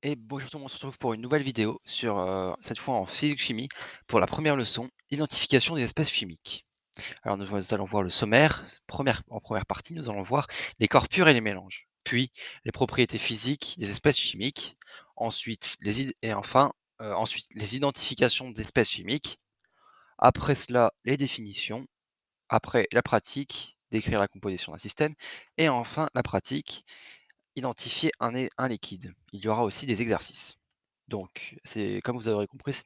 Et bonjour tout le monde, on se retrouve pour une nouvelle vidéo sur, cette fois en physique-chimie, pour la première leçon, identification des espèces chimiques. Alors nous allons voir le sommaire, en première partie, nous allons voir les corps purs et les mélanges, puis les propriétés physiques des espèces chimiques, ensuite ensuite les identifications d'espèces chimiques, après cela les définitions, après la pratique, décrire la composition d'un système, et enfin la pratique, identifier un liquide. Il y aura aussi des exercices. Donc, c'est comme vous aurez compris, c'est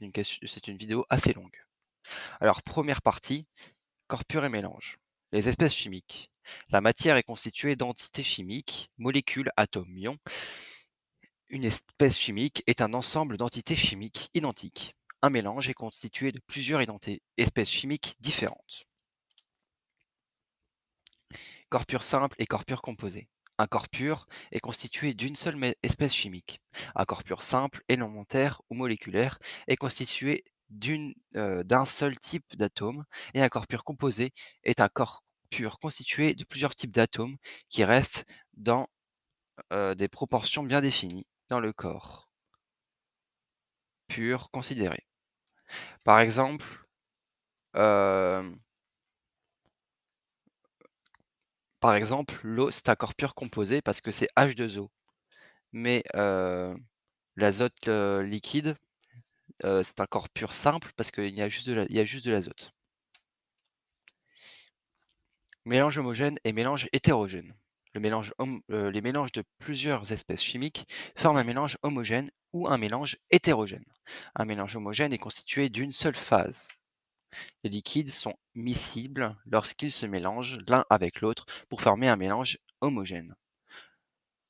une vidéo assez longue. Alors, première partie, corps pur et mélange. Les espèces chimiques. La matière est constituée d'entités chimiques, molécules, atomes, ions. Une espèce chimique est un ensemble d'entités chimiques identiques. Un mélange est constitué de plusieurs espèces chimiques différentes. Corps pur simple et corps pur composé. Un corps pur est constitué d'une seule espèce chimique. Un corps pur simple, élémentaire ou moléculaire est constitué d'un seul type d'atome, et un corps pur composé est un corps pur constitué de plusieurs types d'atomes qui restent dans des proportions bien définies dans le corps pur considéré. Par exemple, euh, l'eau, c'est un corps pur composé parce que c'est H2O. Mais l'azote liquide, c'est un corps pur simple parce qu'il y a juste de l'azote. Mélange homogène et mélange hétérogène. Les mélanges de plusieurs espèces chimiques forment un mélange homogène ou un mélange hétérogène. Un mélange homogène est constitué d'une seule phase. Les liquides sont miscibles lorsqu'ils se mélangent l'un avec l'autre pour former un mélange homogène.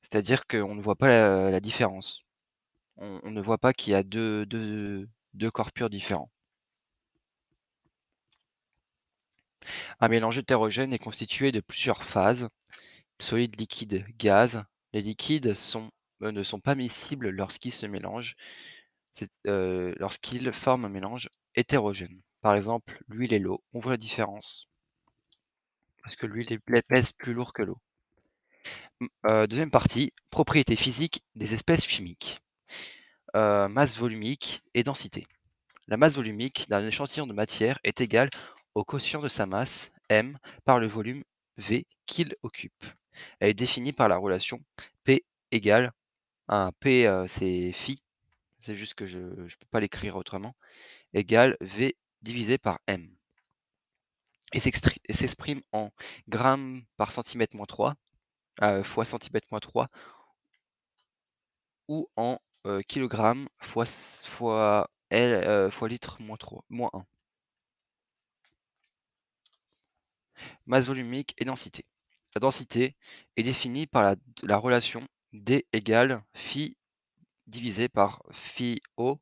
C'est-à-dire qu'on ne voit pas la différence. On ne voit pas qu'il y a deux corps purs différents. Un mélange hétérogène est constitué de plusieurs phases, solide, liquide, gaz. Les liquides ne sont pas miscibles lorsqu'ils se mélangent, lorsqu'ils forment un mélange hétérogène. Par exemple, l'huile et l'eau. On voit la différence, parce que l'huile pèse plus lourd que l'eau. Deuxième partie, propriétés physiques des espèces chimiques. Masse volumique et densité. La masse volumique d'un échantillon de matière est égale au quotient de sa masse, m, par le volume, v, qu'il occupe. Elle est définie par la relation P égale, P c'est phi, c'est juste que je ne peux pas l'écrire autrement, égale V divisé par m. Et s'exprime en grammes par centimètre moins 3, fois centimètre moins 3, ou en kilogrammes fois litre moins 1. Masse volumique et densité. La densité est définie par la relation D égale phi divisé par phi O,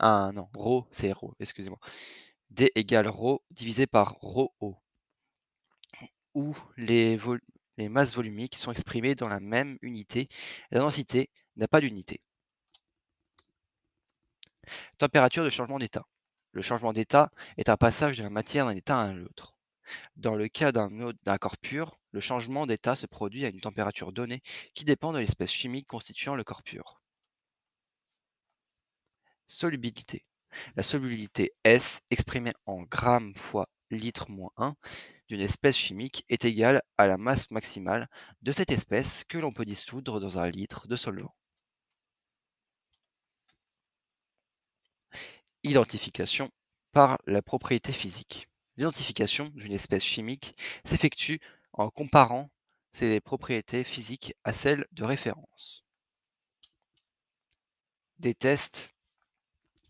non, rho, c'est rho, excusez-moi. D égale rho divisé par rho O, où les masses volumiques sont exprimées dans la même unité. La densité n'a pas d'unité. Température de changement d'état. Le changement d'état est un passage de la matière d'un état à un autre. Dans le cas d'un corps pur, le changement d'état se produit à une température donnée qui dépend de l'espèce chimique constituant le corps pur. Solubilité. La solubilité S, exprimée en grammes fois litre moins 1 d'une espèce chimique, est égale à la masse maximale de cette espèce que l'on peut dissoudre dans un litre de solvant. Identification par la propriété physique. L'identification d'une espèce chimique s'effectue en comparant ses propriétés physiques à celles de référence. Des tests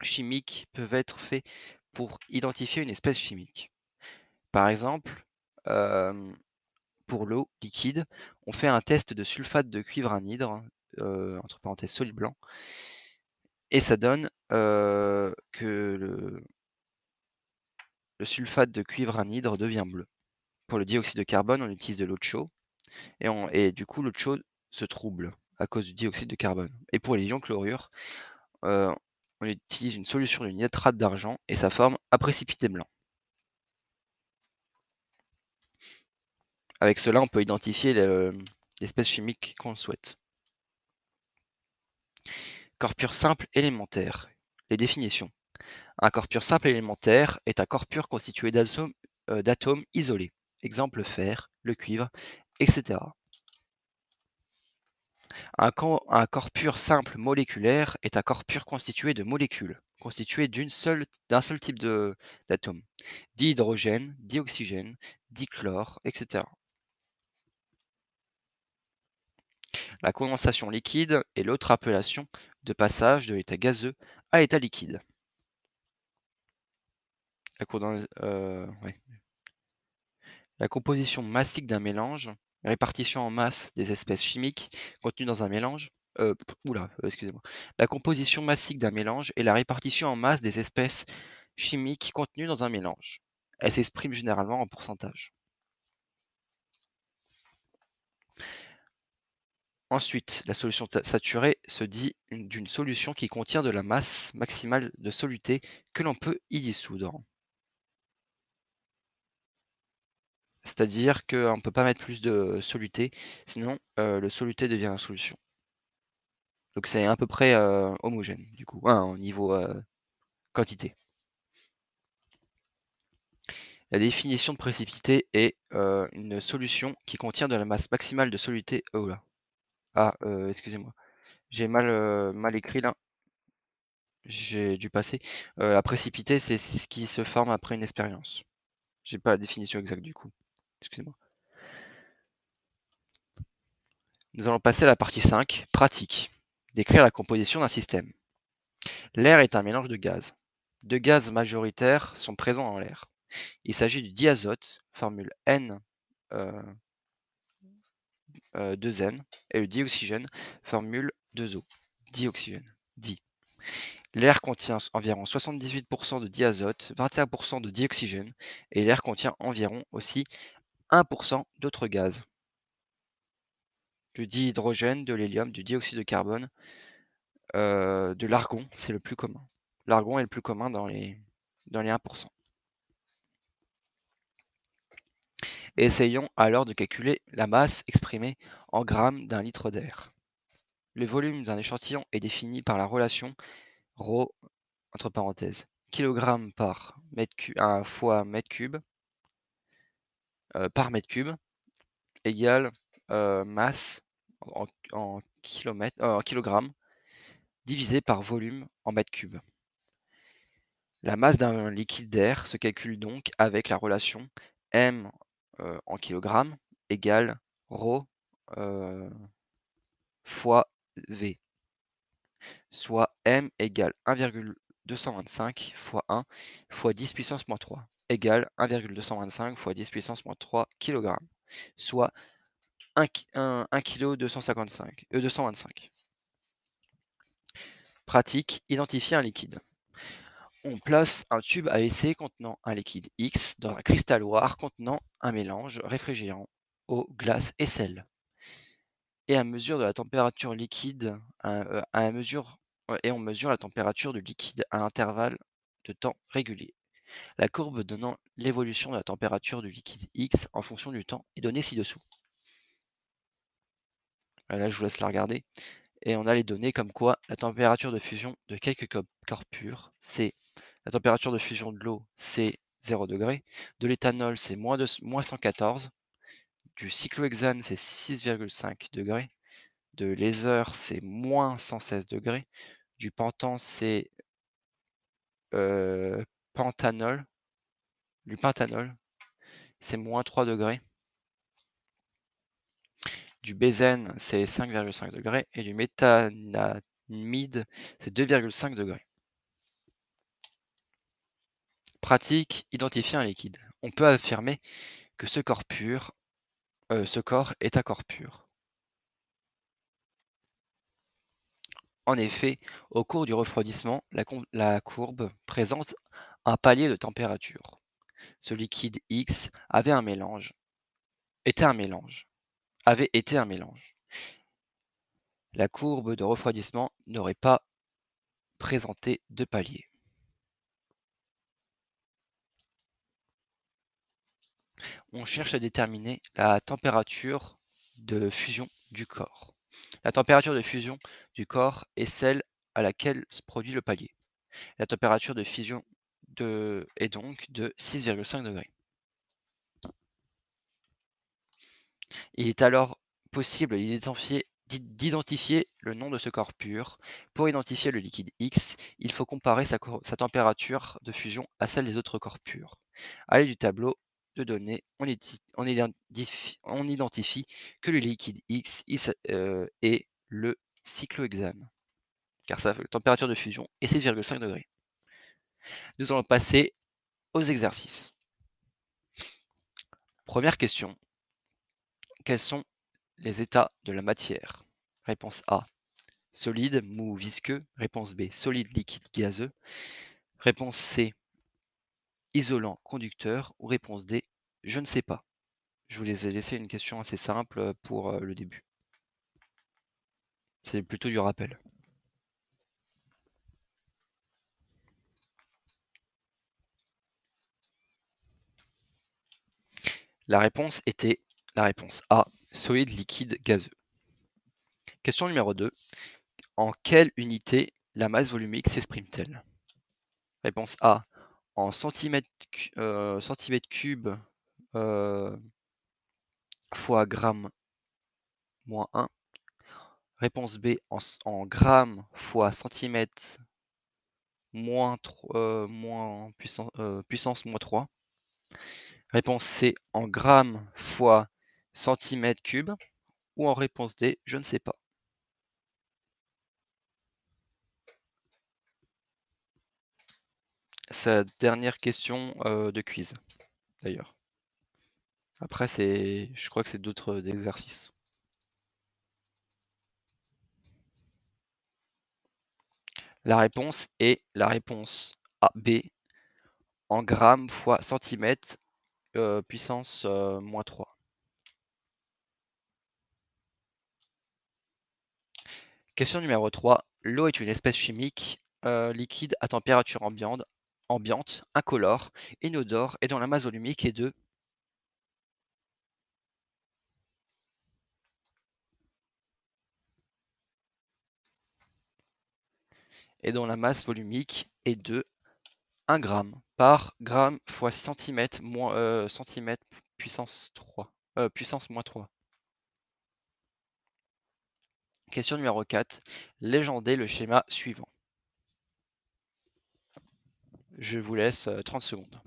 chimiques peuvent être faits pour identifier une espèce chimique. Par exemple, pour l'eau liquide, on fait un test de sulfate de cuivre anhydre, entre parenthèses solide blanc, et ça donne que le sulfate de cuivre anhydre devient bleu. Pour le dioxyde de carbone, on utilise de l'eau de chaux, et du coup l'eau de chaux se trouble à cause du dioxyde de carbone. Et pour les ions chlorure, on utilise une solution de nitrate d'argent et ça forme un précipité blanc. Avec cela, on peut identifier l'espèce chimique qu'on souhaite. Corps pur simple élémentaire. Les définitions. Un corps pur simple élémentaire est un corps pur constitué d'atomes isolés. Exemple le fer, le cuivre, etc. Un corps pur simple moléculaire est un corps pur constitué de molécules, constitué d'un seul type d'atome. Dihydrogène, dioxygène, dichlore, etc. La condensation liquide est l'autre appellation de passage de l'état gazeux à l'état liquide. La composition massique d'un mélange, répartition en masse des espèces chimiques contenues dans un mélange. Excusez-moi. La composition massique d'un mélange est la répartition en masse des espèces chimiques contenues dans un mélange. Elle s'exprime généralement en pourcentage. Ensuite, la solution saturée se dit d'une solution qui contient de la masse maximale de soluté que l'on peut y dissoudre. C'est-à-dire qu'on ne peut pas mettre plus de soluté, sinon le soluté devient la solution. Donc c'est à peu près homogène, du coup, au niveau quantité. La définition de précipité est une solution qui contient de la masse maximale de soluté. Oh là. Excusez-moi. J'ai mal écrit là. J'ai dû passer. La précipité, c'est ce qui se forme après une expérience. J'ai pas la définition exacte du coup. Excusez-moi. Nous allons passer à la partie 5, pratique. Décrire la composition d'un système. L'air est un mélange de gaz. Deux gaz majoritaires sont présents dans l'air. Il s'agit du diazote, formule N 2N, et le dioxygène, formule 2O, dioxygène, di. L'air contient environ 78% de diazote, 21% de dioxygène, et l'air contient environ aussi 1% d'autres gaz. Du dihydrogène, de l'hélium, du dioxyde de carbone, de l'argon, c'est le plus commun. L'argon est le plus commun dans les 1%. Essayons alors de calculer la masse exprimée en grammes d'un litre d'air. Le volume d'un échantillon est défini par la relation ρ entre parenthèses kg par mètre cube fois mètre cube par mètre cube égale masse en kilogrammes divisé par volume en mètre cube. La masse d'un liquide d'air se calcule donc avec la relation m en kilogrammes égale ρ fois V, soit m égale 1,225 fois 1 fois 10 puissance moins 3 égale 1,225 fois 10 puissance moins 3 kg, soit 1 kg 225. Pratique, identifier un liquide. On place un tube à essai contenant un liquide X dans un cristalloir contenant un mélange réfrigérant, eau, glace et sel. Et on mesure la température du liquide à un intervalle de temps régulier. La courbe donnant l'évolution de la température du liquide X en fonction du temps est donnée ci-dessous. Là, je vous laisse la regarder. Et on a les données comme quoi la température de fusion de quelques corps purs, c'est la température de fusion de l'eau, c'est 0 degré, de l'éthanol, c'est moins 114, du cyclohexane, c'est 6,5 degrés, de l'éther, c'est moins 116 degrés, du pentan, c'est pentanol, du pentanol, c'est moins 3 degrés, du benzène, c'est 5,5 degrés, et du méthanamide, c'est 2,5 degrés. Pratique, identifier un liquide. On peut affirmer que ce corps est un corps pur. En effet, au cours du refroidissement, la courbe présente un palier de température. Ce liquide X avait été un mélange. La courbe de refroidissement n'aurait pas présenté de palier. On cherche à déterminer la température de fusion du corps. La température de fusion du corps est celle à laquelle se produit le palier. La température de fusion est donc de 6,5 degrés. Il est alors possible d'identifier le nom de ce corps pur. Pour identifier le liquide X, il faut comparer sa température de fusion à celle des autres corps purs. À l'aide du tableau de données, on identifie que le liquide X est le cyclohexane, car sa température de fusion est 6,5 degrés. Nous allons passer aux exercices. Première question. Quels sont les états de la matière? Réponse A. Solide, mou, visqueux. Réponse B. Solide, liquide, gazeux. Réponse C. Isolant, conducteur. Ou réponse D. Je ne sais pas. Je vous ai laissé une question assez simple pour le début. C'est plutôt du rappel. La réponse était la réponse A. Solide, liquide, gazeux. Question numéro 2. En quelle unité la masse volumique s'exprime-t-elle? Réponse A. En centimètres cubes fois gramme moins 1. Réponse B, en grammes fois centimètre puissance moins 3. Réponse C, en grammes fois centimètre cube. Ou en réponse D, je ne sais pas. Sa dernière question de quiz, d'ailleurs. Après, je crois que c'est d'autres exercices. La réponse est la réponse A, B, en grammes fois centimètre puissance moins 3. Question numéro 3. L'eau est une espèce chimique liquide à température ambiante, incolore, inodore et dont la masse volumique est de et dont la masse volumique est de 1 g par gramme fois centimètre centimètre puissance 3 puissance moins 3. Question numéro 4. Légendez le schéma suivant. Je vous laisse 30 secondes.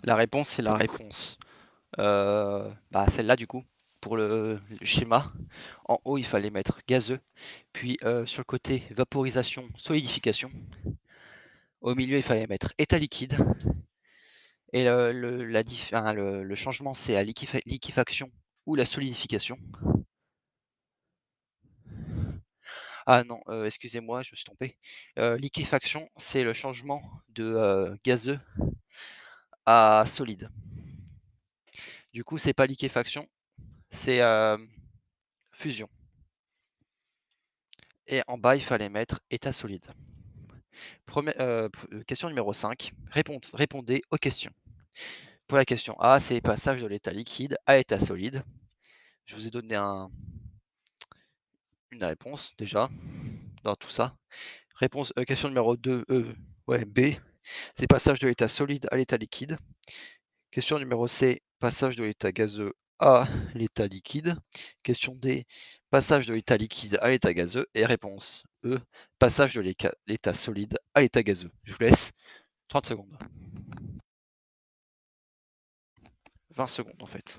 La réponse est la réponse. Celle-là du coup, pour le schéma. En haut, il fallait mettre gazeux, puis sur le côté, vaporisation, solidification. Au milieu, il fallait mettre état liquide. Et le changement, c'est à liquéfaction ou la solidification. Ah non, excusez-moi, je me suis trompé. Liquéfaction, c'est le changement de gazeux à solide. Du coup, c'est pas liquéfaction, c'est fusion. Et en bas, il fallait mettre état solide. Question numéro 5. Répondez aux questions. Pour la question A, c'est passage de l'état liquide à état solide. Je vous ai donné une réponse déjà dans tout ça. Question numéro 2, B, c'est passage de l'état solide à l'état liquide. Question numéro C, passage de l'état gazeux à l'état liquide. Question D, passage de l'état liquide à l'état gazeux. Et réponse E, passage de l'état solide à l'état gazeux. Je vous laisse 30 secondes. 20 secondes en fait.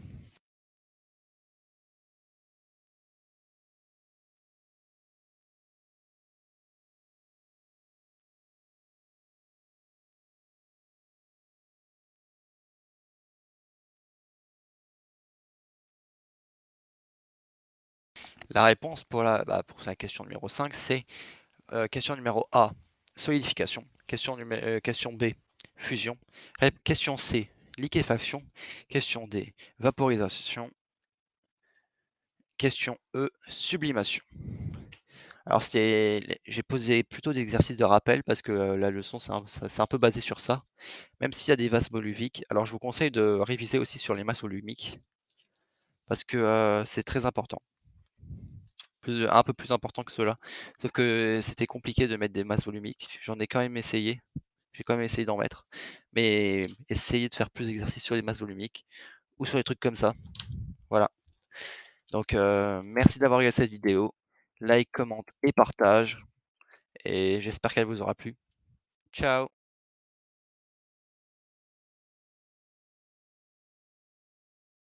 La réponse pour la question numéro 5, c'est question numéro A, solidification. Question B, fusion. Question C, liquéfaction. Question D, vaporisation. Question E, sublimation. Alors j'ai posé plutôt des exercices de rappel parce que la leçon c'est un peu basé sur ça, même s'il y a des masses volumiques. Alors je vous conseille de réviser aussi sur les masses volumiques parce que c'est très important, un peu plus important que cela. Sauf que c'était compliqué de mettre des masses volumiques. J'en ai quand même essayé, j'ai quand même essayé d'en mettre, mais essayez de faire plus d'exercices sur les masses volumiques ou sur les trucs comme ça. Voilà. Donc merci d'avoir regardé cette vidéo. Like, commente et partage. Et j'espère qu'elle vous aura plu. Ciao!